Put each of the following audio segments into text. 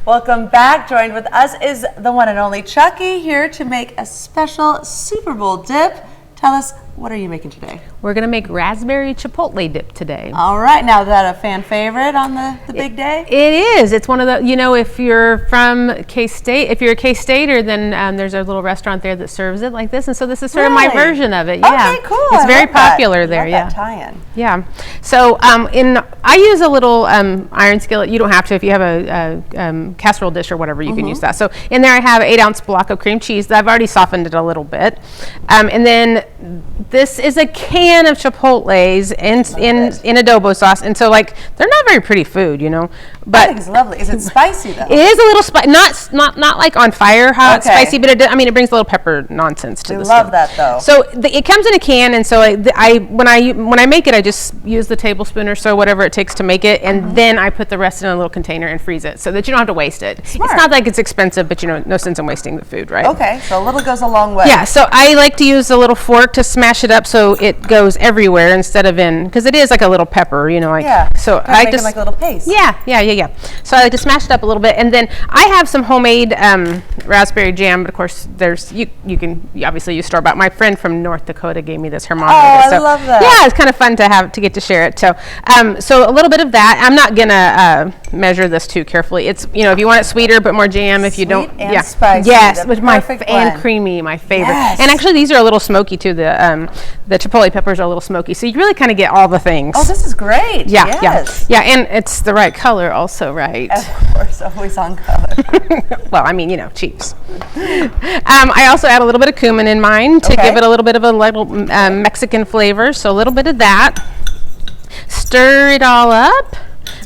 Welcome back. Joined with us is the one and only Chuckie, here to make a special Super Bowl dip. Tell us, what are you making today? We're going to make raspberry chipotle dip today. All right. Now, is that a fan favorite on the big day? It is. It's one of the, if you're from K-State, if you're a K-Stater, then there's a little restaurant there that serves it like this. And so this is sort of my version of it. Yeah. Okay, cool. It's very popular there. Yeah. That tie-in. Yeah. So I use a little iron skillet. You don't have to. If you have a casserole dish or whatever, you can use that. So in there I have an 8-ounce block of cream cheese. I've already softened it a little bit. And then this is a can of Chipotles in adobo sauce, and so they're not very pretty food, But I think it's lovely. Is it spicy though? It is a little spicy, not like on fire hot spicy, but it brings a little pepper nonsense to the stuff. I love that though. So it comes in a can, and so when I make it, I just use the tablespoon or so, whatever it takes to make it, and then I put the rest in a little container and freeze it, so that you don't have to waste it. Smart. It's not like it's expensive, but no sense in wasting the food, right? Okay, so a little goes a long way. Yeah, so I like to use a little fork to smash it up so it goes everywhere instead of because it is like a little pepper, So I just like a little paste. Yeah. So I like to smash it up a little bit, and then I have some homemade raspberry jam. But of course, you obviously use store bought. My friend from North Dakota gave me this. Her mom made it. So, I love that. Yeah, it's kind of fun to get to share it. So so a little bit of that. I'm not gonna measure this too carefully. It's if you want it sweeter, put more jam. If you don't, and spicy. Yes, which and creamy, my favorite. Yes. And actually, these are a little smoky too. The chipotle peppers are a little smoky, so you really kind of get all the things. Oh, this is great. Yeah, and it's the right color also, right? Of course, always on color. Well, Chiefs. I also add a little bit of cumin in mine to give it a little bit of a little Mexican flavor, so a little bit of that. Stir it all up.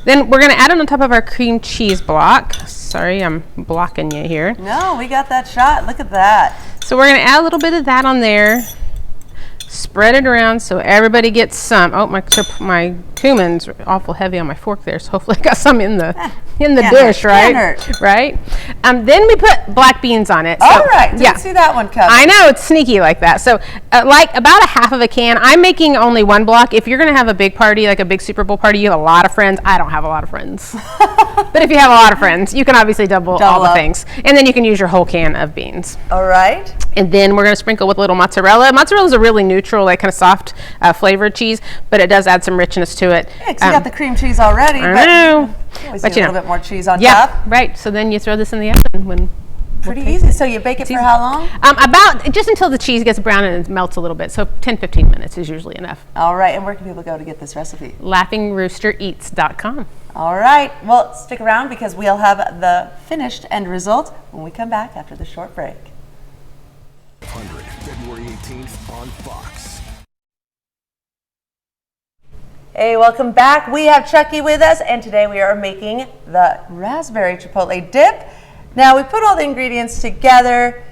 Then we're going to add it on top of our cream cheese block. Sorry, I'm blocking you here. No, we got that shot. Look at that. So we're going to add a little bit of that on there. Spread it around so everybody gets some. Oh, my cumin's awful heavy on my fork there, so hopefully I got some in the dish, right? Right. Then we put black beans on it. All right. Didn't see that one coming. I know, it's sneaky like that. So like about a half of a can. I'm making only one block. If you're going to have a big party, like a big Super Bowl party, you have a lot of friends. I don't have a lot of friends. But if you have a lot of friends, you can obviously double all the things. And then you can use your whole can of beans. All right. And then we're going to sprinkle with a little mozzarella. Mozzarella is a really neutral, kind of soft flavored cheese, but it does add some richness to it. Yeah, 'cause you got the cream cheese already. I know. But a little bit more cheese on top. Yeah, right. So then you throw this in the oven when. Pretty easy. So you bake it for how long? About just until the cheese gets brown and it melts a little bit. So 10-15 minutes is usually enough. All right. And where can people go to get this recipe? LaughingRoosterEats.com. All right. Well, stick around because we'll have the finished end result when we come back after the short break. February 18th on Fox. Hey, welcome back. We have Chuckie with us, and today we are making the raspberry chipotle dip. Now, we put all the ingredients together.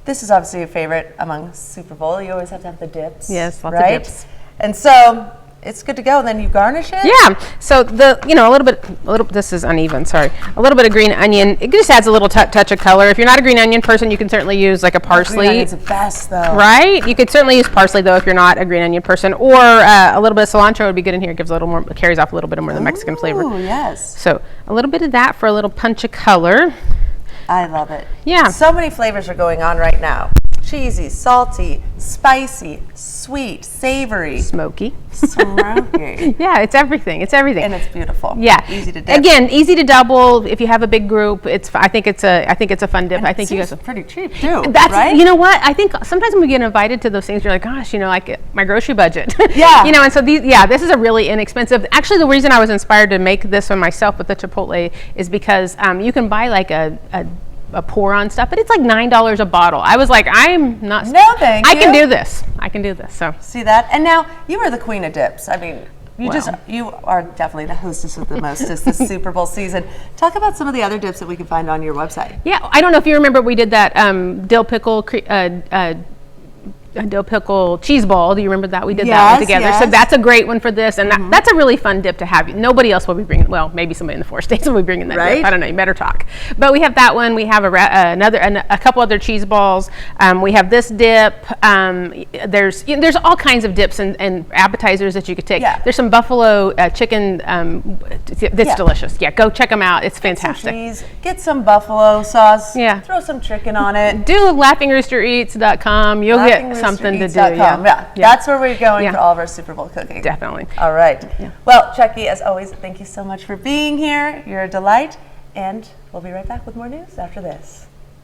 This is obviously a favorite among Super Bowl. You always have to have the dips. Yes, lots of dips. And so it's good to go. And then you garnish it? Yeah. So this is uneven, sorry. A little bit of green onion. It just adds a little touch of color. If you're not a green onion person, you can certainly use like a parsley. Green onion's the best though. Right? You could certainly use parsley though if you're not a green onion person. Or a little bit of cilantro would be good in here. It gives a little more, carries off a little bit more of the Mexican flavor. Oh, yes. So a little bit of that for a little punch of color. I love it. Yeah. So many flavors are going on right now. Cheesy, salty, spicy, sweet, savory. Smoky. Smoky. Yeah, it's everything. It's everything. And it's beautiful. Yeah. Easy to dip. Again, easy to double. If you have a big group, I think it's a fun dip. And I think you guys are pretty cheap too. Right? You know what? I think sometimes when we get invited to those things, you're like, gosh, like my grocery budget. Yeah. And so this is a really inexpensive. Actually, the reason I was inspired to make this one myself with the Chipotle is because you can buy like a pour on stuff, but it's like $9 a bottle. I was like, I'm not. No, thank you. I can do this. So see that, and now you are the queen of dips. I mean, you are definitely the hostess with the mostest this Super Bowl season. Talk about some of the other dips that we can find on your website. Yeah, I don't know if you remember we did that dill pickle dill pickle cheese ball. Do you remember that? We did that one together. So that's a great one for this, and that's a really fun dip to have. Nobody else will be bringing. Well, maybe somebody in the 4 states will be bringing that dip. I don't know. You better talk. But we have that one. We have a couple other cheese balls. We have this dip. There's all kinds of dips and appetizers that you could take. There's some buffalo chicken. It's delicious. Yeah, go check them out. It's fantastic. Get some cheese, get some buffalo sauce. Yeah. Throw some chicken on it. Do laughingroostereats.com. You'll get something to do. Yeah. That's where we're going for all of our Super Bowl cooking. Definitely. All right. Yeah. Well, Chuckie, as always, thank you so much for being here. You're a delight. And we'll be right back with more news after this.